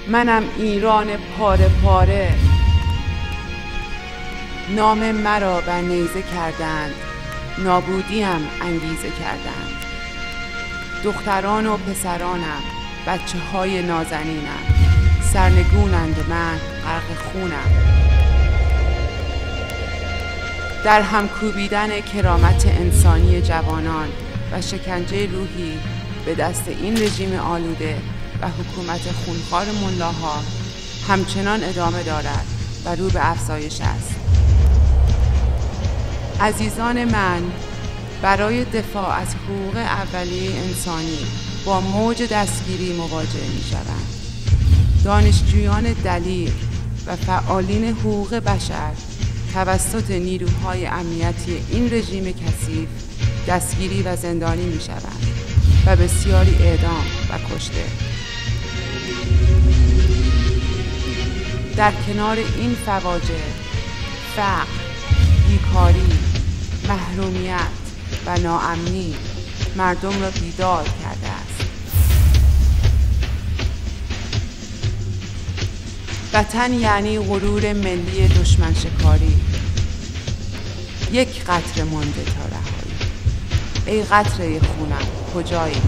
منم ایران پاره پاره. نام مرا بر نیزه کردند، نابودیم انگیزه کردند. دختران و پسرانم، بچه های نازنینم، سرنگونند و من غرق خونم. در هم کوبیدن کرامت انسانی جوانان و شکنجه روحی به دست این رژیم آلوده و حکومت خونخوار ملاها همچنان ادامه دارد و رو به افزایش است. عزیزان من، برای دفاع از حقوق اولیه انسانی با موج دستگیری مواجه می شوند. دانشجویان دلیر و فعالین حقوق بشر توسط نیروهای امنیتی این رژیم کثیف دستگیری و زندانی می شوند و بسیاری اعدام و کشته. در کنار این فواجع، فقر، بیکاری، محرومیت و ناامنی مردم را بیدار کرده است. وطن یعنی غرور ملی دشمن شکاری. یک قطره مانده تا رهایی. ای قطره خونم کجایی؟